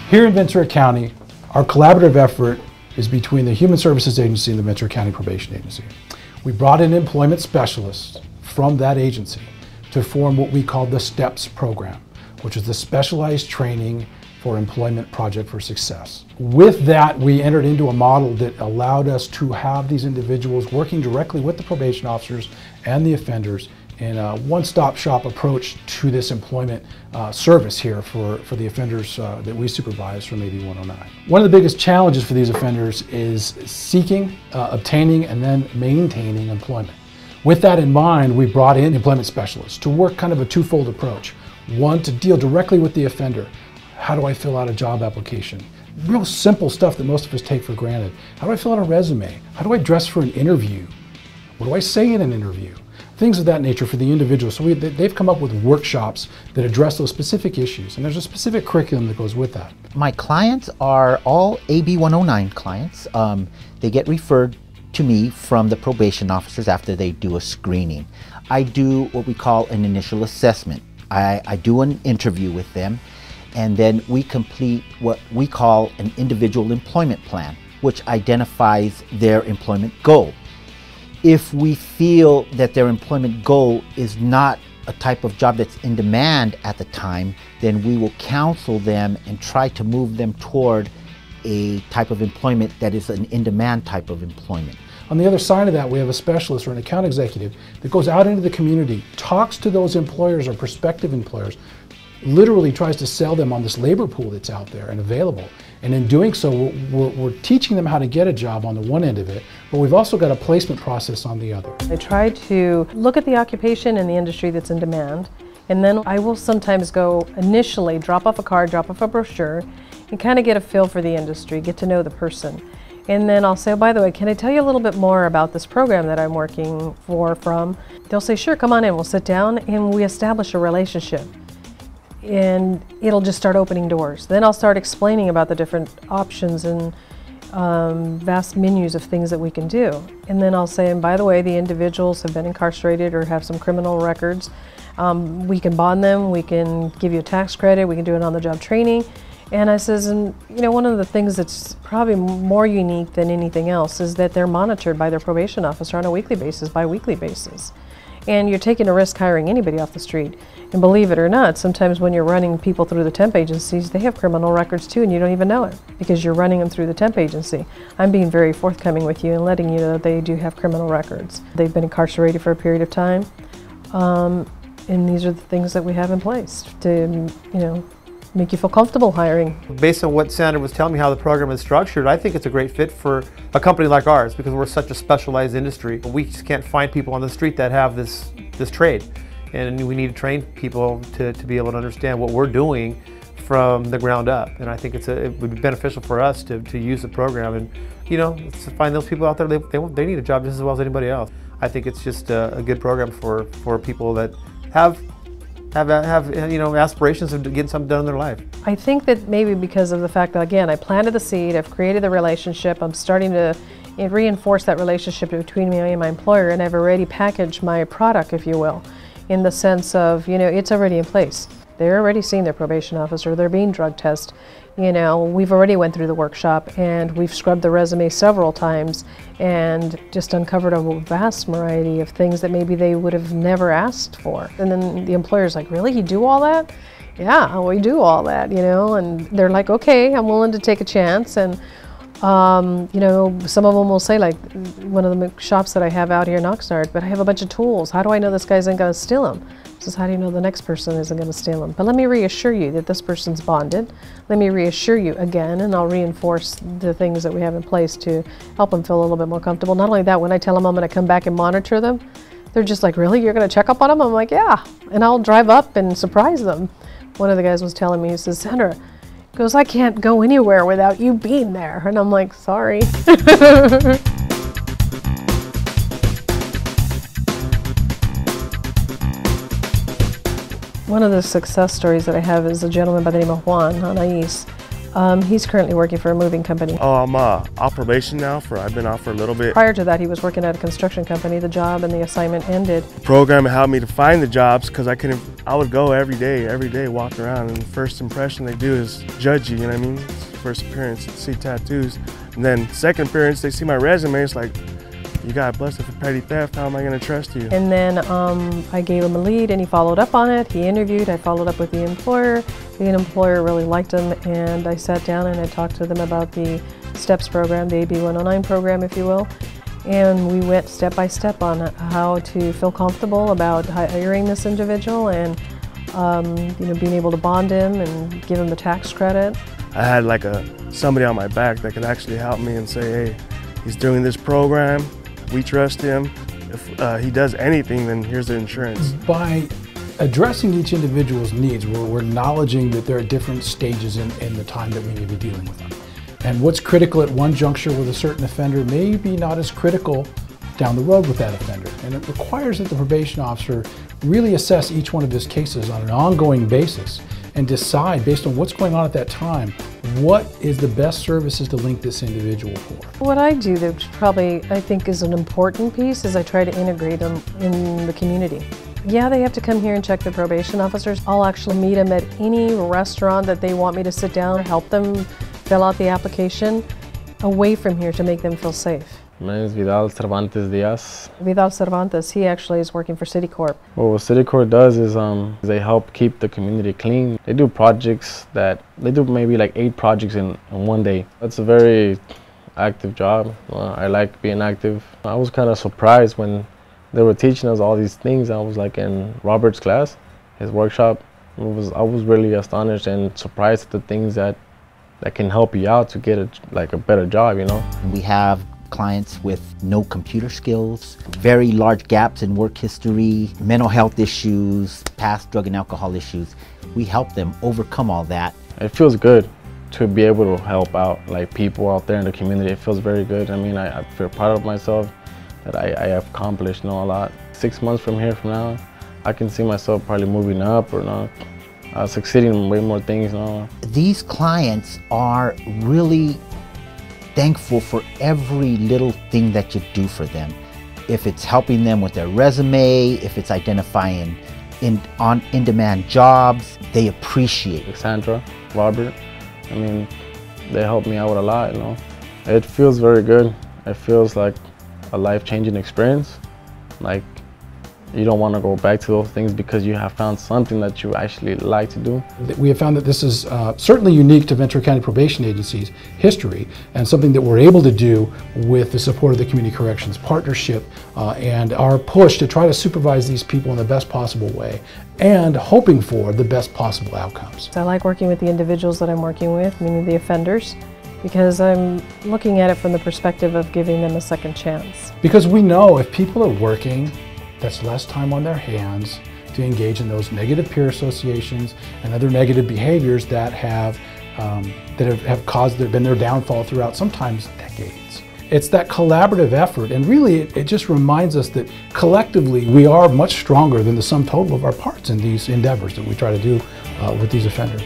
Here in Ventura County, our collaborative effort is between the Human Services Agency and the Ventura County Probation Agency. We brought in employment specialists from that agency to form what we call the STEPS program, which is the Specialized Training for Employment Project for Success. With that, we entered into a model that allowed us to have these individuals working directly with the probation officers and the offenders in a one-stop shop approach to this employment service here for the offenders that we supervise from AB 109. One of the biggest challenges for these offenders is seeking, obtaining, and then maintaining employment. With that in mind, we brought in employment specialists to work kind of a twofold approach. One, to deal directly with the offender. How do I fill out a job application? Real simple stuff that most of us take for granted. How do I fill out a resume? How do I dress for an interview? What do I say in an interview? Things of that nature for the individual. So they've come up with workshops that address those specific issues, and there's a specific curriculum that goes with that. My clients are all AB 109 clients. They get referred to me from the probation officers after they do a screening. I do what we call an initial assessment. I do an interview with them, and then we complete what we call an individual employment plan, which identifies their employment goal. If we feel that their employment goal is not a type of job that's in demand at the time, then we will counsel them and try to move them toward a type of employment that is an in-demand type of employment. On the other side of that, we have a specialist or an account executive that goes out into the community, talks to those employers or prospective employers, literally tries to sell them on this labor pool that's out there and available. And in doing so, we're teaching them how to get a job on the one end of it, but we've also got a placement process on the other. I try to look at the occupation and the industry that's in demand, and then I will sometimes go initially, drop off a card, drop off a brochure, and kind of get a feel for the industry, get to know the person. And then I'll say, oh, by the way, can I tell you a little bit more about this program that I'm working from? They'll say, sure, come on in, we'll sit down, and we establish a relationship. And it'll just start opening doors. Then I'll start explaining about the different options and vast menus of things that we can do. And then I'll say, and by the way, the individuals have been incarcerated or have some criminal records. We can bond them, we can give you a tax credit, we can do it on-the-job training. And I says, and you know, one of the things that's probably more unique than anything else is that they're monitored by their probation officer on a weekly basis, bi-weekly basis. And you're taking a risk hiring anybody off the street. And believe it or not, sometimes when you're running people through the temp agencies, they have criminal records too, and you don't even know it because you're running them through the temp agency. I'm being very forthcoming with you and letting you know that they do have criminal records. They've been incarcerated for a period of time, and these are the things that we have in place to, you know, make you feel comfortable hiring. Based on what Sandra was telling me how the program is structured, I think it's a great fit for a company like ours because we're such a specialized industry. We just can't find people on the street that have this trade. And we need to train people to be able to understand what we're doing from the ground up. And I think it would be beneficial for us to use the program and, you know, to find those people out there, they need a job just as well as anybody else. I think it's just a good program for people that have you know, aspirations of getting something done in their life. I think that maybe because of the fact that, again, I planted the seed, I've created the relationship, I'm starting to reinforce that relationship between me and my employer, and I've already packaged my product, if you will, in the sense of, you know, it's already in place. They're already seeing their probation officer, they're being drug tested. You know, we've already went through the workshop and we've scrubbed the resume several times and just uncovered a vast variety of things that maybe they would have never asked for. And then the employer's like, really, you do all that? Yeah, we do all that, you know, and they're like, okay, I'm willing to take a chance. And you know, some of them will say, like, one of the shops that I have out here in Oxnard, but I have a bunch of tools. How do I know this guy isn't going to steal them? Says, how do you know the next person isn't going to steal them? But let me reassure you that this person's bonded. Let me reassure you again, and I'll reinforce the things that we have in place to help them feel a little bit more comfortable. Not only that, when I tell them I'm going to come back and monitor them, they're just like, really? You're going to check up on them? I'm like, yeah. And I'll drive up and surprise them. One of the guys was telling me, he says, Sandra, he goes, I can't go anywhere without you being there. And I'm like, sorry. One of the success stories that I have is a gentleman by the name of Juan Anais. He's currently working for a moving company. Oh, I'm off probation now. I've been off for a little bit. Prior to that, he was working at a construction company. The job and the assignment ended. The program helped me to find the jobs because I would go every day, walk around, and the first impression they do is judge you, you know what I mean? First appearance, see tattoos. And then second appearance, they see my resume, it's like, you got busted for petty theft, how am I going to trust you? And then I gave him a lead and he followed up on it. He interviewed, I followed up with the employer. The employer really liked him, and I sat down and I talked to them about the STEPS program, the AB 109 program, if you will. And we went step by step on how to feel comfortable about hiring this individual and being able to bond him and give him the tax credit. I had like somebody on my back that could actually help me and say, hey, he's doing this program, we trust him. If he does anything, then here's the insurance. By addressing each individual's needs, we're acknowledging that there are different stages in the time that we need to be dealing with them. And what's critical at one juncture with a certain offender may be not as critical down the road with that offender. And it requires that the probation officer really assess each one of his cases on an ongoing basis and decide, based on what's going on at that time, what is the best services to link this individual for. What I do that probably I think is an important piece is I try to integrate them in the community. Yeah, they have to come here and check the probation officers. I'll actually meet them at any restaurant that they want me to sit down, help them fill out the application away from here to make them feel safe. My name is Vidal Cervantes Diaz. Vidal Cervantes, he actually is working for Citicorp. Well, what Citicorp does is they help keep the community clean. They do projects they do maybe like 8 projects in one day. That's a very active job. I like being active. I was kind of surprised when they were teaching us all these things. I was like in Robert's class, his workshop. I was really astonished and surprised at the things that can help you out to get a better job, you know. We have clients with no computer skills, very large gaps in work history, mental health issues, past drug and alcohol issues. We help them overcome all that. It feels good to be able to help out like people out there in the community. It feels very good. I mean, I feel proud of myself that I have accomplished, a lot. 6 months from now, I can see myself probably moving up or succeeding in way more things. These clients are really thankful for every little thing that you do for them. If it's helping them with their resume, if it's identifying in-demand jobs, they appreciate it. Sandra, Robert, I mean, they help me out a lot, It feels very good. It feels like a life-changing experience. Like, you don't want to go back to those things because you have found something that you actually like to do. We have found that this is certainly unique to Ventura County Probation Agency's history and something that we're able to do with the support of the Community Corrections Partnership and our push to try to supervise these people in the best possible way and hoping for the best possible outcomes. I like working with the individuals that I'm working with, meaning the offenders, because I'm looking at it from the perspective of giving them a second chance. Because we know if people are working, that's less time on their hands to engage in those negative peer associations and other negative behaviors that have been their downfall throughout sometimes decades. It's that collaborative effort, and really it just reminds us that collectively we are much stronger than the sum total of our parts in these endeavors that we try to do with these offenders.